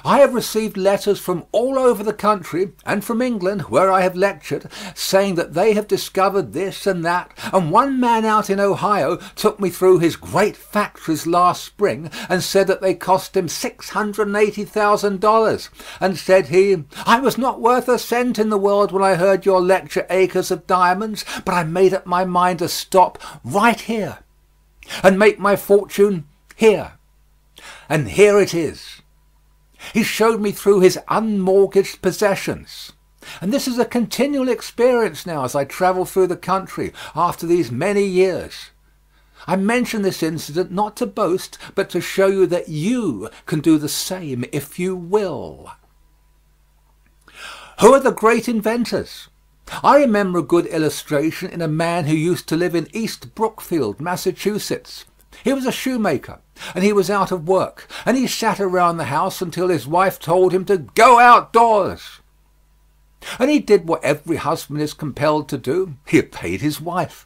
I have received letters from all over the country, and from England, where I have lectured, saying that they have discovered this and that, and one man out in Ohio took me through his great factories last spring and said that they cost him $680,000, and said he, I was not worth a cent in the world when I heard your lecture Acres of Diamonds, but I made up my mind to stop right here and make my fortune here. And here it is. He showed me through his unmortgaged possessions. And this is a continual experience now as I travel through the country after these many years. I mention this incident not to boast, but to show you that you can do the same if you will. Who are the great inventors? I remember a good illustration in a man who used to live in East Brookfield, Massachusetts. He was a shoemaker, and he was out of work, and he sat around the house until his wife told him to go outdoors. And he did what every husband is compelled to do. He obeyed his wife.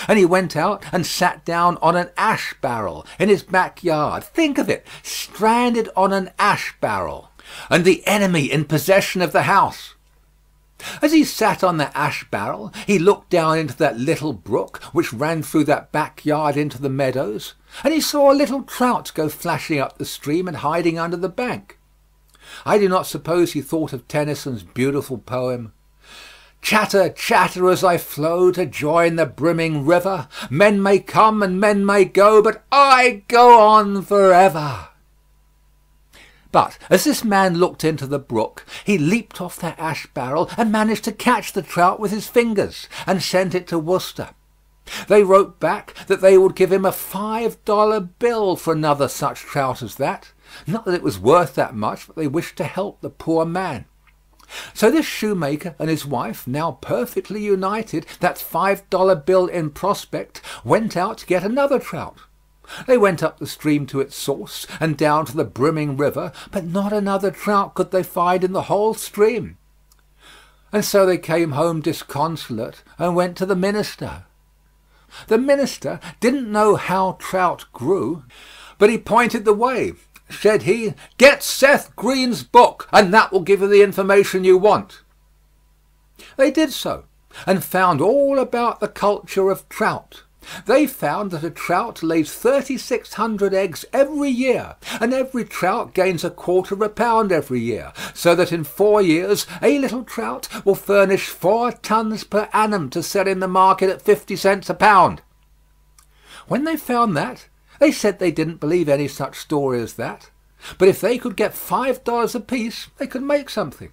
And he went out and sat down on an ash barrel in his backyard. Think of it, stranded on an ash barrel, and the enemy in possession of the house. As he sat on the ash barrel, he looked down into that little brook which ran through that backyard into the meadows, and he saw a little trout go flashing up the stream and hiding under the bank. I do not suppose he thought of Tennyson's beautiful poem, Chatter, chatter as I flow to join the brimming river. Men may come and men may go, but I go on forever. But as this man looked into the brook, he leaped off that ash barrel and managed to catch the trout with his fingers and sent it to Worcester. They wrote back that they would give him a $5 bill for another such trout as that. Not that it was worth that much, but they wished to help the poor man. So this shoemaker and his wife, now perfectly united, that $5 bill in prospect, went out to get another trout. They went up the stream to its source and down to the brimming river, but not another trout could they find in the whole stream. And so they came home disconsolate and went to the minister. The minister didn't know how trout grew, but he pointed the way. Said he, "Get Seth Green's book, and that will give you the information you want." They did so, and found all about the culture of trout. They found that a trout lays 3,600 eggs every year, and every trout gains a quarter of a pound every year, so that in 4 years a little trout will furnish 4 tons per annum to sell in the market at 50 cents a pound. When they found that, they said they didn't believe any such story as that, but if they could get $5 apiece, they could make something.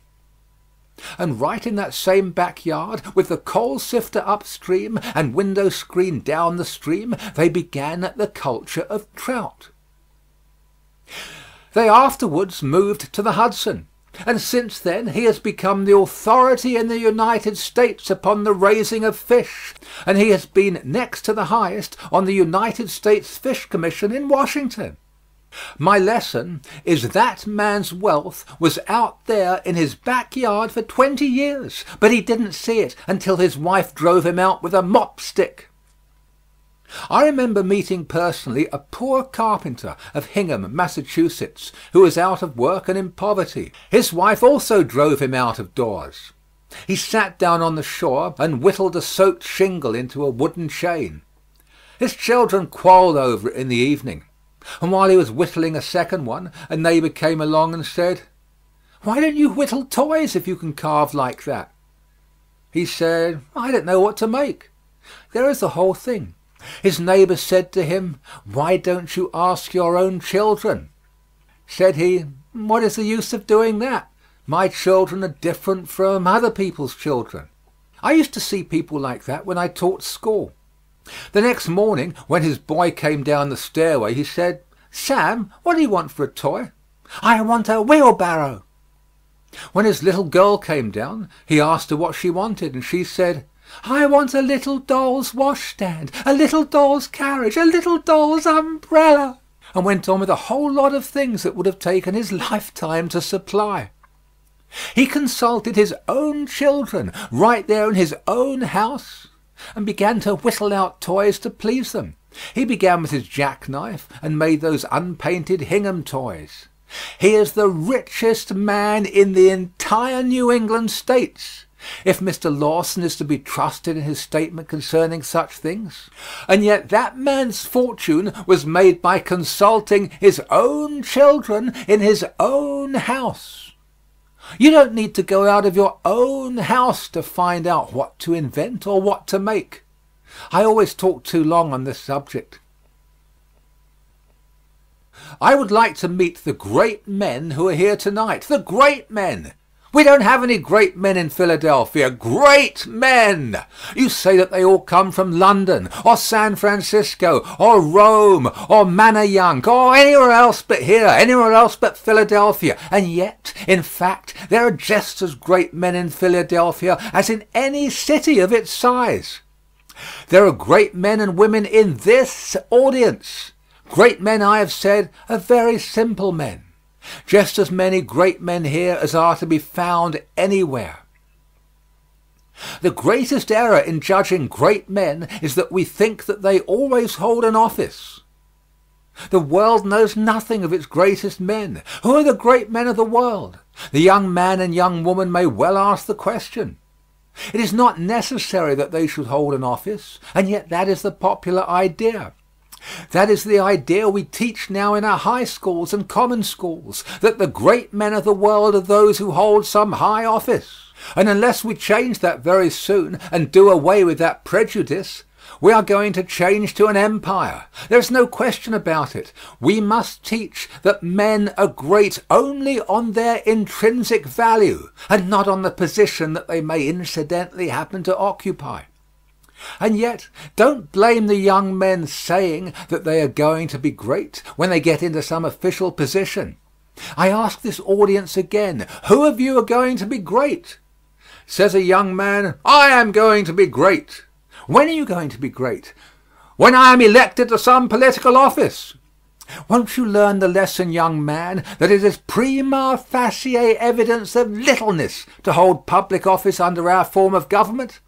And right in that same backyard, with the coal sifter upstream and window screen down the stream, they began the culture of trout. They afterwards moved to the Hudson, and since then he has become the authority in the United States upon the raising of fish, and he has been next to the highest on the United States Fish Commission in Washington. My lesson is that man's wealth was out there in his backyard for 20 years, but he didn't see it until his wife drove him out with a mop stick. I remember meeting personally a poor carpenter of Hingham, Massachusetts, who was out of work and in poverty. His wife also drove him out of doors. He sat down on the shore and whittled a soaked shingle into a wooden chain. His children quarrelled over it in the evening. And while he was whittling a second one, a neighbour came along and said, "Why don't you whittle toys if you can carve like that?" He said, "I don't know what to make." There is the whole thing. His neighbour said to him, "Why don't you ask your own children?" Said he, "What is the use of doing that? My children are different from other people's children." I used to see people like that when I taught school. The next morning, when his boy came down the stairway, he said, "Sam, what do you want for a toy?" "I want a wheelbarrow." When his little girl came down, he asked her what she wanted, and she said, "I want a little doll's washstand, a little doll's carriage, a little doll's umbrella," and went on with a whole lot of things that would have taken his lifetime to supply. He consulted his own children right there in his own house, and began to whittle out toys to please them. He began with his jackknife and made those unpainted Hingham toys. He is the richest man in the entire New England states, if Mr. Lawson is to be trusted in his statement concerning such things. And yet that man's fortune was made by consulting his own children in his own house. You don't need to go out of your own house to find out what to invent or what to make. I always talk too long on this subject. I would like to meet the great men who are here tonight. The great men. We don't have any great men in Philadelphia. Great men! You say that they all come from London, or San Francisco, or Rome, or Manayunk, or anywhere else but here, anywhere else but Philadelphia. And yet, in fact, there are just as great men in Philadelphia as in any city of its size. There are great men and women in this audience. Great men, I have said, are very simple men. Just as many great men here as are to be found anywhere. The greatest error in judging great men is that we think that they always hold an office. The world knows nothing of its greatest men. Who are the great men of the world? The young man and young woman may well ask the question. It is not necessary that they should hold an office, and yet that is the popular idea. That is the idea we teach now in our high schools and common schools, that the great men of the world are those who hold some high office. And unless we change that very soon and do away with that prejudice, we are going to change to an empire. There is no question about it. We must teach that men are great only on their intrinsic value and not on the position that they may incidentally happen to occupy. And yet, don't blame the young men saying that they are going to be great when they get into some official position. I ask this audience again, who of you are going to be great? Says a young man, I am going to be great. When are you going to be great? When I am elected to some political office. Won't you learn the lesson, young man, that it is prima facie evidence of littleness to hold public office under our form of government?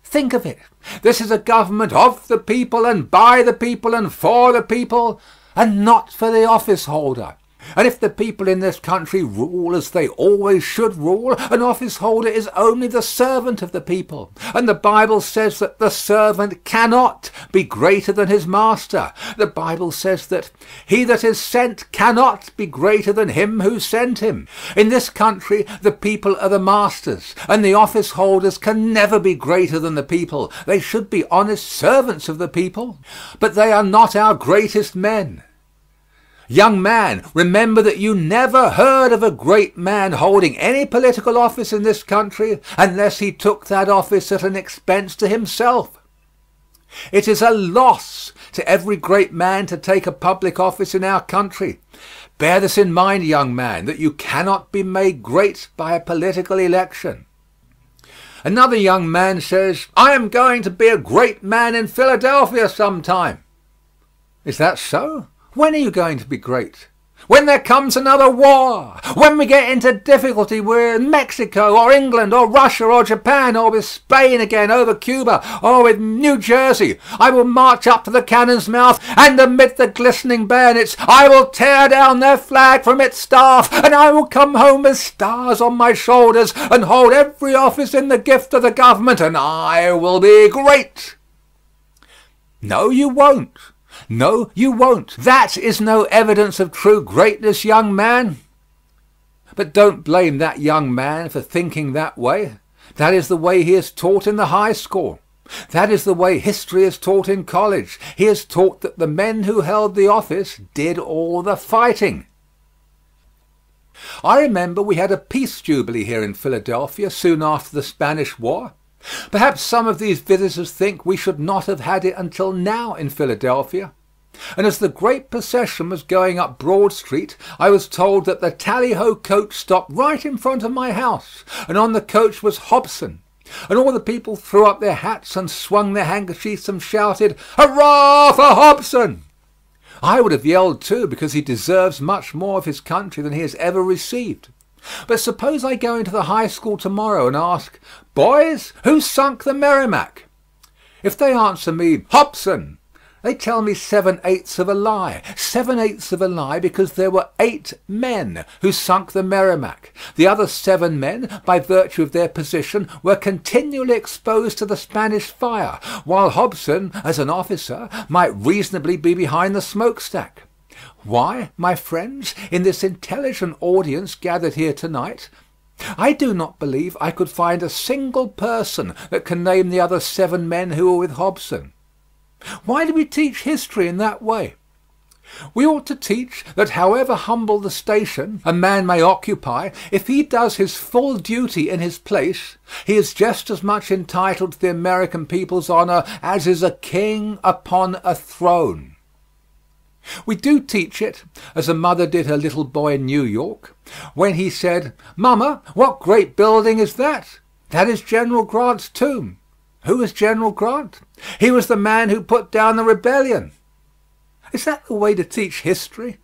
Think of it. This is a government of the people and by the people and for the people, and not for the office holder. And if the people in this country rule as they always should rule, an office holder is only the servant of the people. And the Bible says that the servant cannot be greater than his master. The Bible says that he that is sent cannot be greater than him who sent him. In this country, the people are the masters, and the office holders can never be greater than the people. They should be honest servants of the people, but they are not our greatest men. Young man, remember that you never heard of a great man holding any political office in this country unless he took that office at an expense to himself. It is a loss to every great man to take a public office in our country. Bear this in mind, young man, that you cannot be made great by a political election. Another young man says, I am going to be a great man in Philadelphia sometime. Is that so? When are you going to be great? When there comes another war, when we get into difficulty with Mexico or England or Russia or Japan or with Spain again over Cuba or with New Jersey, I will march up to the cannon's mouth, and amid the glistening bayonets I will tear down their flag from its staff, and I will come home with stars on my shoulders and hold every office in the gift of the government, and I will be great. No, you won't. No, you won't. That is no evidence of true greatness, young man. But don't blame that young man for thinking that way. That is the way he is taught in the high school. That is the way history is taught in college. He is taught that the men who held the office did all the fighting. I remember we had a peace jubilee here in Philadelphia soon after the Spanish War. Perhaps some of these visitors think we should not have had it until now in Philadelphia. And as the great procession was going up Broad Street, I was told that the tally-ho coach stopped right in front of my house, and on the coach was Hobson. And all the people threw up their hats and swung their handkerchiefs and shouted, "Hurrah for Hobson!" I would have yelled too, because he deserves much more of his country than he has ever received. But suppose I go into the high school tomorrow and ask, "Boys, who sunk the Merrimac?" If they answer me, "Hobson," They tell me 7/8 of a lie. 7/8 of a lie because there were 8 men who sunk the Merrimac. The other 7 men, by virtue of their position, were continually exposed to the Spanish fire, while Hobson, as an officer, might reasonably be behind the smokestack. Why, my friends, in this intelligent audience gathered here tonight, I do not believe I could find a single person that can name the other 7 men who were with Hobson. Why do we teach history in that way? We ought to teach that however humble the station a man may occupy, if he does his full duty in his place, he is just as much entitled to the American people's honor as is a king upon a throne. We do teach it, as a mother did her little boy in New York, when he said, "Mama, what great building is that?" "That is General Grant's tomb." Who was General Grant? He was the man who put down the rebellion. Is that the way to teach history?